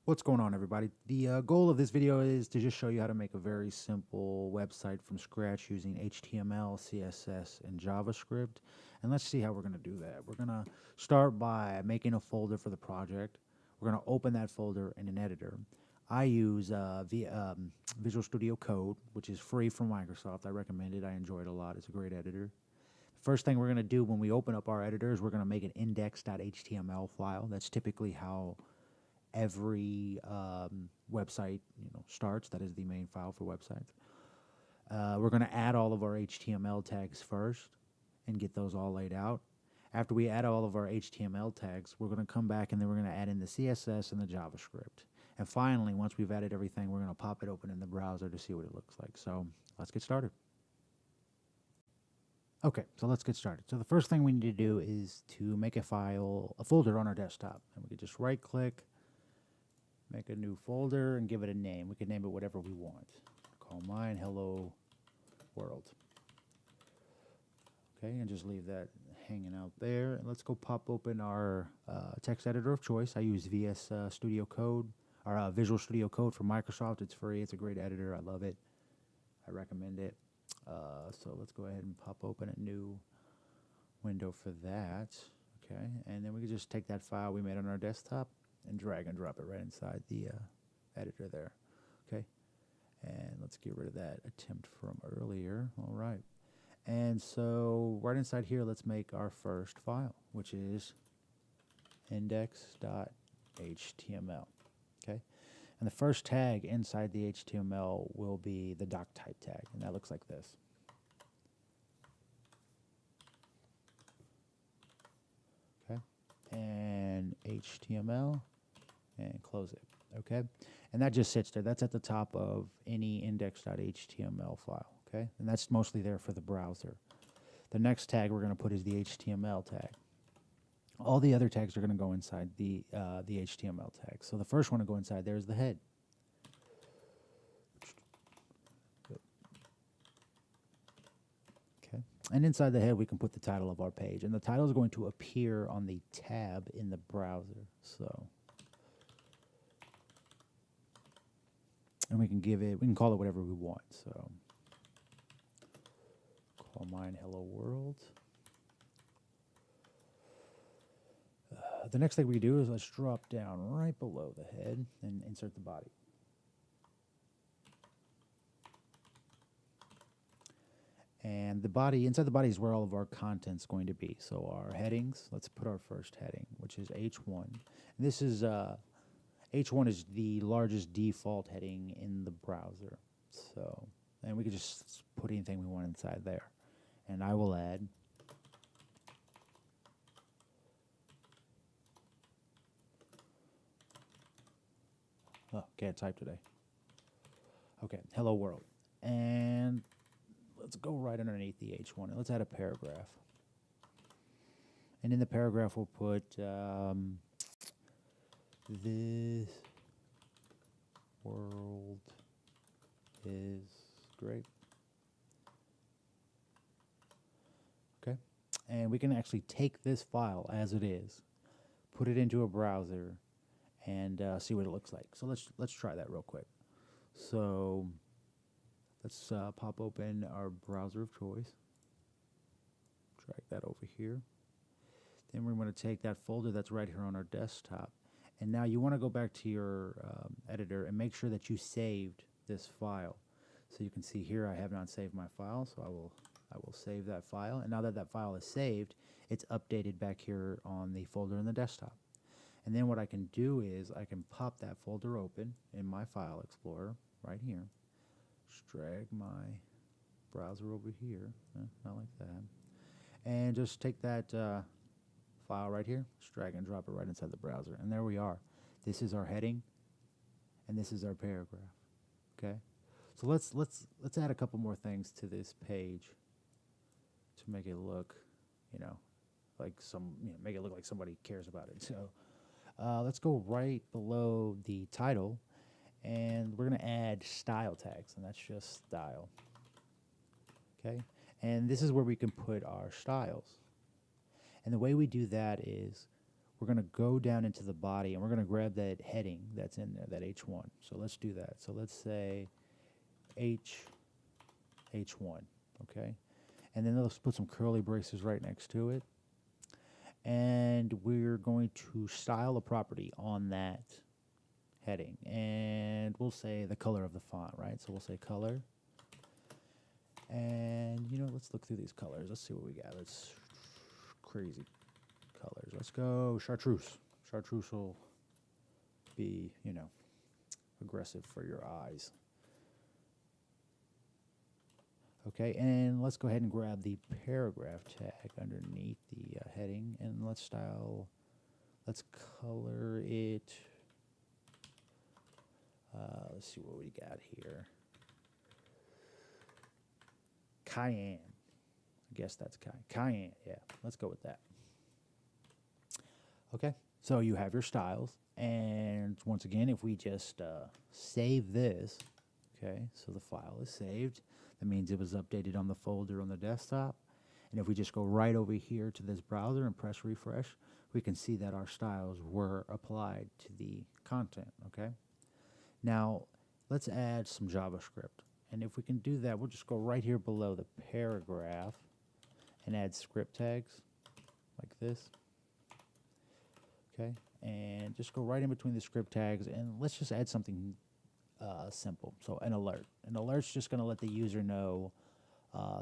What's going on, everybody? The goal of this video is to just show you how to make a very simple website from scratch using HTML, CSS, and JavaScript. And let's see how we're going to do that. We're going to start by making a folder for the project. We're going to open that folder in an editor. I use Visual Studio Code, which is free from Microsoft. I recommend it. I enjoy it a lot. It's a great editor. First thing we're going to do when we open up our editor is we're going to make an index.html file. That's typically how every website starts. That is the main file for websites. We're going to add all of our HTML tags first and get those all laid out. After we add all of our HTML tags, we're going to come back and then we're going to add in the CSS and the JavaScript. And finally, once we've added everything, we're going to pop it open in the browser to see what it looks like. So let's get started. Okay, so let's get started. So the first thing we need to do is to make a folder on our desktop. And we can just right click, make a new folder, and give it a name. We can name it whatever we want. Call mine Hello World. Okay, and just leave that hanging out there. And let's go pop open our text editor of choice. I use VS Studio Code, or Visual Studio Code from Microsoft. It's free. It's a great editor. I love it. I recommend it. So let's go ahead and pop open a new window for that. Okay, and then we can just take that file we made on our desktop and drag and drop it right inside the editor there. Okay, and let's get rid of that attempt from earlier. All right, and so right inside here, let's make our first file, which is index.html. Okay, and the first tag inside the HTML will be the doc type tag, and that looks like this. Okay, and HTML, and close it. Okay, and that just sits there. That's at the top of any index.html file. Okay, and that's mostly there for the browser. The next tag we're going to put is the HTML tag. All the other tags are going to go inside the HTML tag. So the first one to go inside there is the head. Okay, and inside the head we can put the title of our page, and the title is going to appear on the tab in the browser. So. And we can call it whatever we want. So call mine Hello World. The next thing we do is let's drop down right below the head and insert the body. And the body, inside the body is where all of our content's going to be. So our headings, let's put our first heading, which is H1. And this is H1 is the largest default heading in the browser. So, and we can just put anything we want inside there. And I will add can't type today. Okay, hello world. And let's go right underneath the H1 and let's add a paragraph. And in the paragraph we'll put this world is great. Okay, and we can actually take this file as it is, put it into a browser, and see what it looks like. So let's try that real quick. So let's pop open our browser of choice, drag that over here. Then we're going to take that folder that's right here on our desktop. And now you want to go back to your editor and make sure that you saved this file. So you can see here I have not saved my file, so I will save that file. And now that that file is saved, it's updated back here on the folder in the desktop. And then what I can do is I can pop that folder open in my file explorer right here. Just drag my browser over here, not like that. And just take that file right here, just drag and drop it right inside the browser, and there we are. This is our heading, and this is our paragraph. Okay, so let's add a couple more things to this page to make it look, like make it look like somebody cares about it. So let's go right below the title, and we're gonna add style tags, and that's just style. Okay, and this is where we can put our styles. And the way we do that is we're going to go down into the body and we're going to grab that heading that's in there, that H1. So let's do that. So let's say H1, okay? And then let's put some curly braces right next to it. And we're going to style a property on that heading. And we'll say the color of the font, right? So we'll say color. And, you know, let's look through these colors. Let's see what we got. Let's crazy colors. Let's go chartreuse. Chartreuse will be, you know, aggressive for your eyes. Okay, and let's go ahead and grab the paragraph tag underneath the heading, and let's color it. Let's see what we got here. Cayenne. I guess that's cayenne. Yeah, let's go with that. Okay, so you have your styles, and once again, if we just save this, okay, so the file is saved. That means it was updated on the folder on the desktop. And if we just go right over here to this browser and press refresh, we can see that our styles were applied to the content, okay? Now, let's add some JavaScript. And if we can do that, we'll just go right here below the paragraph and add script tags like this, okay? And just go right in between the script tags, and let's just add something simple. So an alert. An alert's just going to let the user know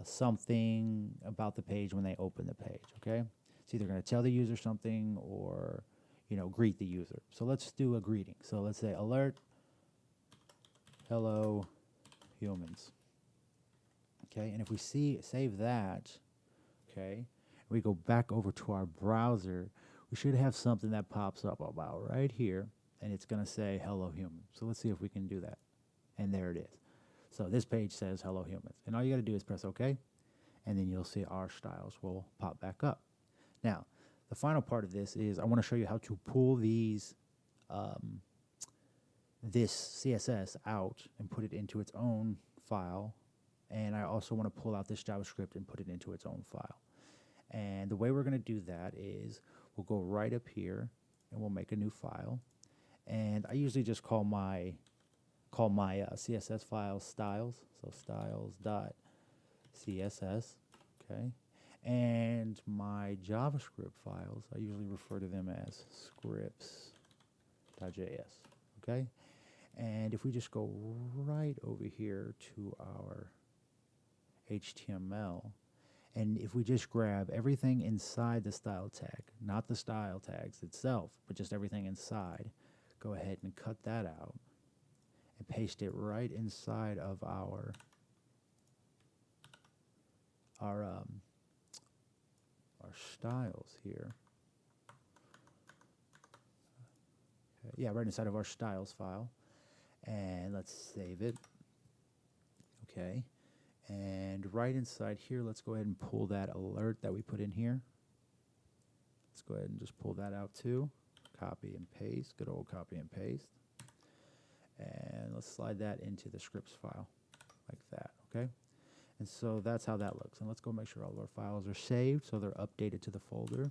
something about the page when they open the page, okay? It's either going to tell the user something or, you know, greet the user. So let's do a greeting. So let's say alert, hello, humans. Okay, and if we save that, okay, we go back over to our browser, we should have something that pops up about right here, and it's going to say hello human. So let's see if we can do that. And there it is. So this page says hello humans. And all you got to do is press OK, and then you'll see our styles will pop back up. Now, the final part of this is I want to show you how to pull these this CSS out and put it into its own file. And I also want to pull out this JavaScript and put it into its own file. And the way we're going to do that is we'll go right up here and we'll make a new file. And I usually just call my CSS file styles, so styles.css, okay? And my JavaScript files, I usually refer to them as scripts.js, okay? And if we just go right over here to our HTML, and if we just grab everything inside the style tag, not the style tags itself, but just everything inside, go ahead and cut that out and paste it right inside of our styles here. Okay, yeah, right inside of our styles file. And let's save it. Okay. And right inside here, let's go ahead and pull that alert that we put in here. Let's go ahead and just pull that out too. Copy and paste, good old copy and paste. And let's slide that into the scripts file like that, okay? And so that's how that looks. And let's go make sure all of our files are saved so they're updated to the folder.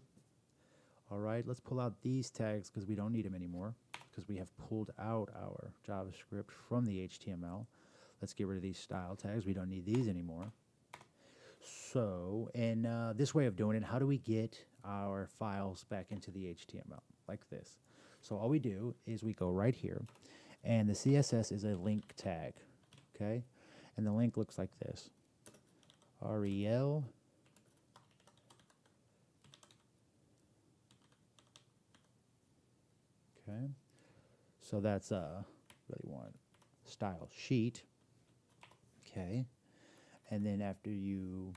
All right, let's pull out these tags because we don't need them anymore because we have pulled out our JavaScript from the HTML. Let's get rid of these style tags. We don't need these anymore. So, in this way of doing it, how do we get our files back into the HTML? Like this. So all we do is we go right here, and the CSS is a link tag, okay? And the link looks like this. REL. Okay. So that's really want style sheet. Okay. And then after you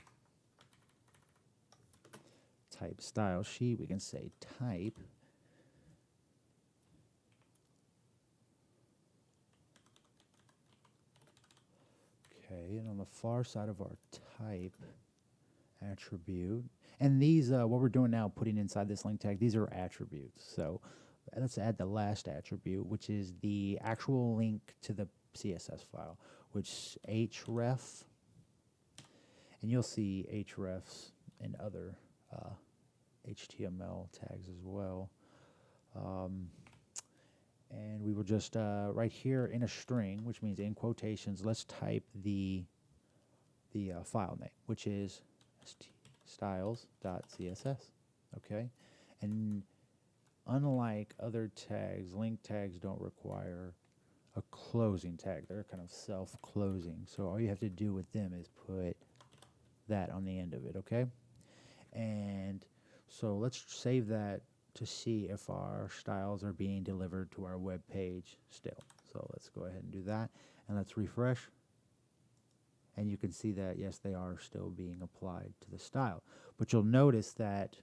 type style sheet, we can say type. Okay, and on the far side of our type attribute, and these, what we're doing now, putting inside this link tag, these are attributes. So let's add the last attribute, which is the actual link to the CSS file, which href, and you'll see hrefs in other HTML tags as well. And we will just, right here in a string, which means in quotations, let's type the file name, which is styles.css, okay? And unlike other tags, link tags don't require a closing tag. They're kind of self-closing. So all you have to do with them is put that on the end of it, okay? And so let's save that to see if our styles are being delivered to our web page still. So let's go ahead and do that, and let's refresh. And you can see that, yes, they are still being applied to the style. But you'll notice that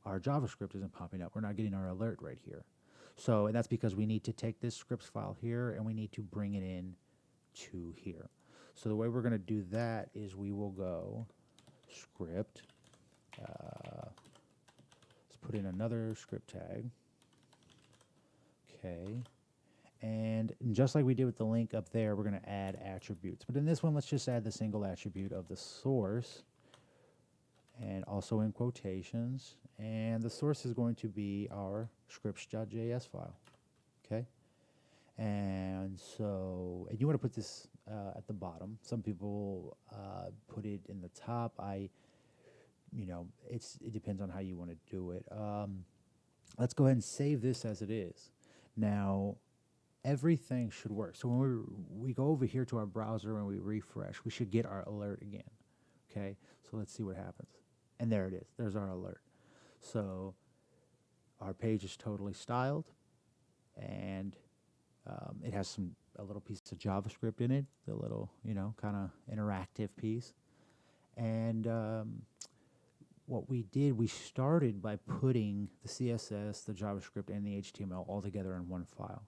our JavaScript isn't popping up. We're not getting our alert right here. So, and that's because we need to take this scripts file here and we need to bring it in to here. So the way we're going to do that is we will go script. Let's put in another script tag. Okay. And just like we did with the link up there, we're going to add attributes. But in this one, let's just add the single attribute of the source, and also in quotations. And the source is going to be our scripts.js file. Okay. And so, and you want to put this at the bottom. Some people put it in the top. It depends on how you want to do it. Let's go ahead and save this as it is. Now, everything should work. So when we go over here to our browser and we refresh, we should get our alert again. Okay, so let's see what happens. And there it is. There's our alert. So our page is totally styled, and it has a little piece of JavaScript in it, the little, kind of interactive piece. And what we did, we started by putting the CSS, the JavaScript, and the HTML all together in one file.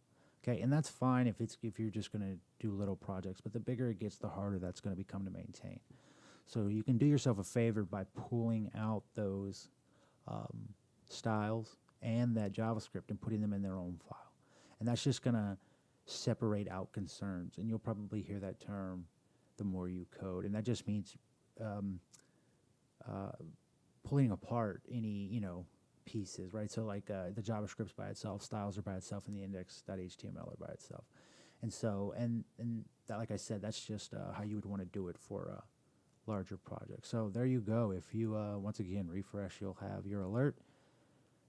Okay, and that's fine if you're just going to do little projects, but the bigger it gets, the harder that's going to become to maintain. So you can do yourself a favor by pulling out those styles and that JavaScript and putting them in their own file. And that's just going to separate out concerns. And you'll probably hear that term the more you code. And that just means pulling apart any, pieces, right? So like the JavaScript's by itself, styles are by itself, and the index.html are by itself. And so, and that, like I said, that's just how you would want to do it for a larger project. So there you go. If you, once again, refresh, you'll have your alert,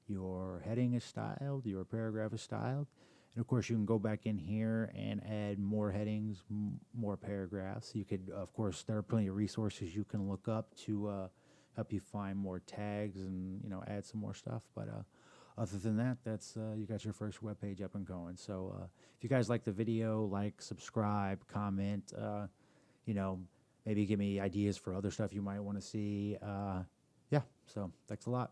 your heading is styled, your paragraph is styled. And of course, you can go back in here and add more headings, more paragraphs. You could, of course, there are plenty of resources you can look up to help you find more tags and, add some more stuff. But other than that, that's you got your first web page up and going. So if you guys like the video, like, subscribe, comment, maybe give me ideas for other stuff you might want to see. Yeah, so thanks a lot.